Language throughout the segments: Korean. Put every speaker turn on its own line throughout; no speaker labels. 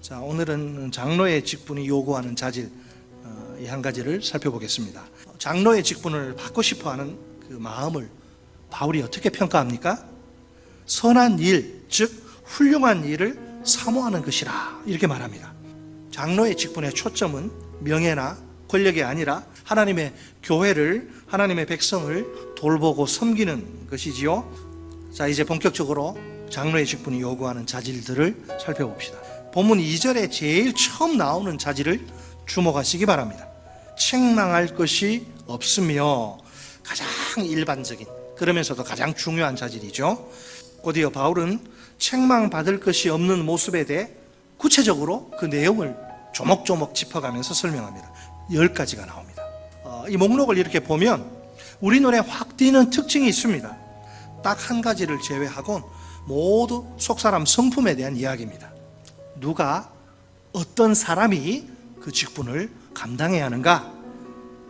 자, 오늘은 장로의 직분이 요구하는 자질 이 한 가지를 살펴보겠습니다. 장로의 직분을 받고 싶어하는 그 마음을 바울이 어떻게 평가합니까? 선한 일, 즉 훌륭한 일을 사모하는 것이라 이렇게 말합니다. 장로의 직분의 초점은 명예나 권력이 아니라 하나님의 교회를, 하나님의 백성을 돌보고 섬기는 것이지요. 자, 이제 본격적으로 장로의 직분이 요구하는 자질들을 살펴봅시다. 본문 2절에 제일 처음 나오는 자질을 주목하시기 바랍니다. 책망할 것이 없으며, 가장 일반적인, 그러면서도 가장 중요한 자질이죠. 곧이어 바울은 책망받을 것이 없는 모습에 대해 구체적으로 그 내용을 조목조목 짚어가면서 설명합니다. 10가지가 나옵니다. 이 목록을 이렇게 보면 우리 눈에 확 띄는 특징이 있습니다. 딱 한 가지를 제외하곤 모두 속사람 성품에 대한 이야기입니다. 누가, 어떤 사람이 그 직분을 감당해야 하는가?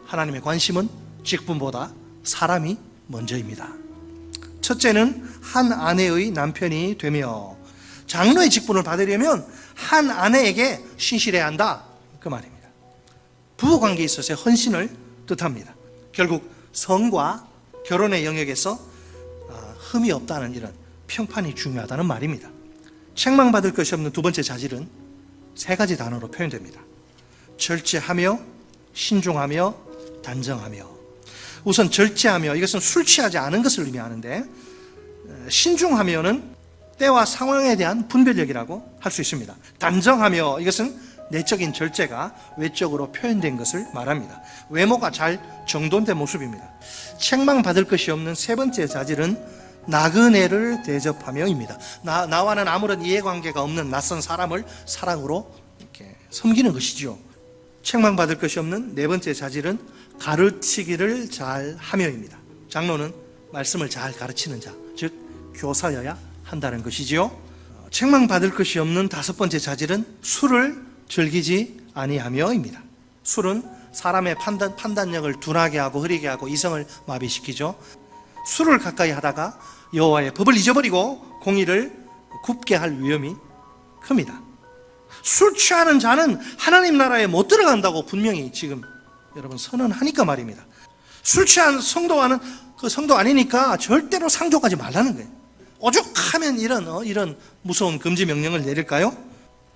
하나님의 관심은 직분보다 사람이 먼저입니다. 첫째는 한 아내의 남편이 되며, 장로의 직분을 받으려면 한 아내에게 신실해야 한다, 그 말입니다. 부부관계에 있어서의 헌신을 뜻합니다. 결국 성과 결혼의 영역에서 흠이 없다는 이런 평판이 중요하다는 말입니다. 책망받을 것이 없는 두 번째 자질은 3가지 단어로 표현됩니다. 절제하며, 신중하며, 단정하며. 우선 절제하며, 이것은 술 취하지 않은 것을 의미하는데, 신중하며는 때와 상황에 대한 분별력이라고 할 수 있습니다. 단정하며, 이것은 내적인 절제가 외적으로 표현된 것을 말합니다. 외모가 잘 정돈된 모습입니다. 책망받을 것이 없는 3번째 자질은 나그네를 대접하며입니다. 나와는 아무런 이해관계가 없는 낯선 사람을 사랑으로 이렇게 섬기는 것이죠. 책망받을 것이 없는 4번째 자질은 가르치기를 잘 하며입니다. 장로는 말씀을 잘 가르치는 자, 즉 교사여야 한다는 것이지요. 책망받을 것이 없는 5번째 자질은 술을 즐기지 아니하며입니다. 술은 사람의 판단력을 둔하게 하고 흐리게 하고 이성을 마비시키죠. 술을 가까이 하다가 여호와의 법을 잊어버리고 공의를 굽게 할 위험이 큽니다. 술 취하는 자는 하나님 나라에 못 들어간다고 분명히 지금 여러분 선언하니까 말입니다. 술 취한 성도와는 그 성도 아니니까 절대로 상종하지 말라는 거예요. 오죽하면 이런 무서운 금지 명령을 내릴까요?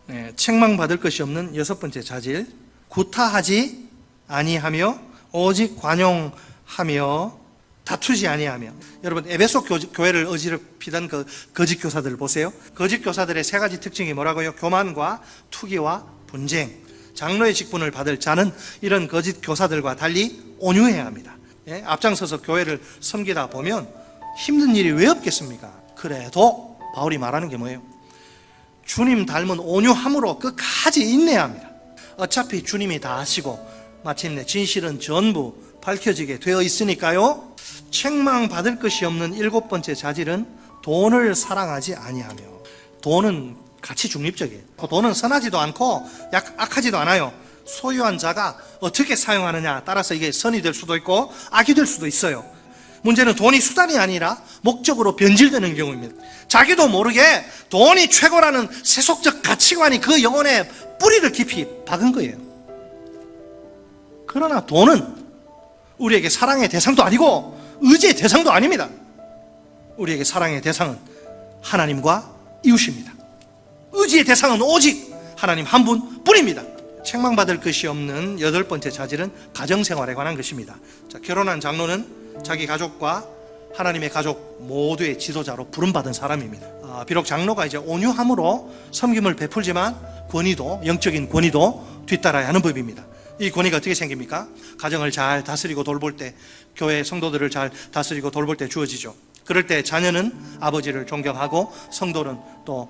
네, 책망받을 것이 없는 6번째 자질, 구타하지 아니하며 오직 관용하며 다투지 아니하며. 여러분, 에베소 교회를 어지럽히던 그 거짓 교사들을 보세요. 거짓 교사들의 3가지 특징이 뭐라고요? 교만과 투기와 분쟁. 장로의 직분을 받을 자는 이런 거짓 교사들과 달리 온유해야 합니다. 예? 앞장서서 교회를 섬기다 보면 힘든 일이 왜 없겠습니까? 그래도 바울이 말하는 게 뭐예요? 주님 닮은 온유함으로 끝까지 인내해야 합니다. 어차피 주님이 다 하시고 마침내 진실은 전부 밝혀지게 되어 있으니까요. 책망받을 것이 없는 7번째 자질은 돈을 사랑하지 아니하며. 돈은 가치 중립적이에요. 돈은 선하지도 않고 악하지도 않아요. 소유한 자가 어떻게 사용하느냐 따라서 이게 선이 될 수도 있고 악이 될 수도 있어요. 문제는 돈이 수단이 아니라 목적으로 변질되는 경우입니다. 자기도 모르게 돈이 최고라는 세속적 가치관이 그 영혼에 뿌리를 깊이 박은 거예요. 그러나 돈은 우리에게 사랑의 대상도 아니고 의지의 대상도 아닙니다. 우리에게 사랑의 대상은 하나님과 이웃입니다. 의지의 대상은 오직 하나님 한 분뿐입니다. 책망받을 것이 없는 8번째 자질은 가정생활에 관한 것입니다. 자, 결혼한 장로는 자기 가족과 하나님의 가족 모두의 지도자로 부름받은 사람입니다. 비록 장로가 이제 온유함으로 섬김을 베풀지만 권위도, 영적인 권위도 뒤따라야 하는 법입니다. 이 권위가 어떻게 생깁니까? 가정을 잘 다스리고 돌볼 때, 교회 성도들을 잘 다스리고 돌볼 때 주어지죠. 그럴 때 자녀는 아버지를 존경하고 성도는 또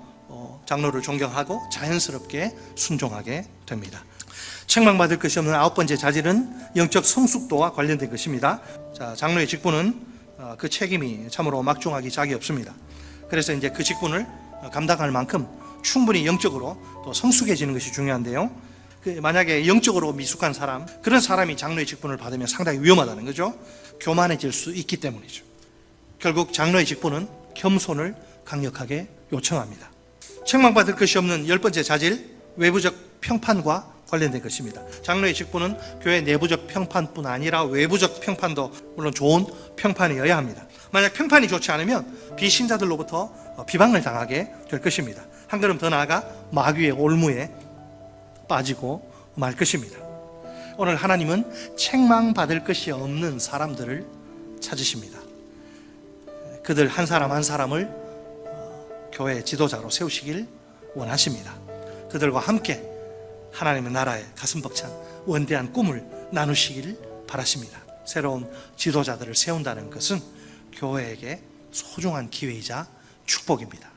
장로를 존경하고 자연스럽게 순종하게 됩니다. 책망받을 것이 없는 9번째 자질은 영적 성숙도와 관련된 것입니다. 자, 장로의 직분은 그 책임이 참으로 막중하기 짝이 없습니다. 그래서 이제 그 직분을 감당할 만큼 충분히 영적으로 또 성숙해지는 것이 중요한데요. 만약에 영적으로 미숙한 사람, 그런 사람이 장로의 직분을 받으면 상당히 위험하다는 거죠. 교만해질 수 있기 때문이죠. 결국 장로의 직분은 겸손을 강력하게 요청합니다. 책망받을 것이 없는 10번째 자질, 외부적 평판과 관련된 것입니다. 장로의 직분은 교회 내부적 평판뿐 아니라 외부적 평판도 물론 좋은 평판이어야 합니다. 만약 평판이 좋지 않으면 비신자들로부터 비방을 당하게 될 것입니다. 한 걸음 더 나아가 마귀의 올무에 빠지고 말 것입니다. 오늘 하나님은 책망받을 것이 없는 사람들을 찾으십니다. 그들 한 사람 한 사람을 교회 지도자로 세우시길 원하십니다. 그들과 함께 하나님의 나라의 가슴 벅찬 원대한 꿈을 나누시길 바라십니다. 새로운 지도자들을 세운다는 것은 교회에게 소중한 기회이자 축복입니다.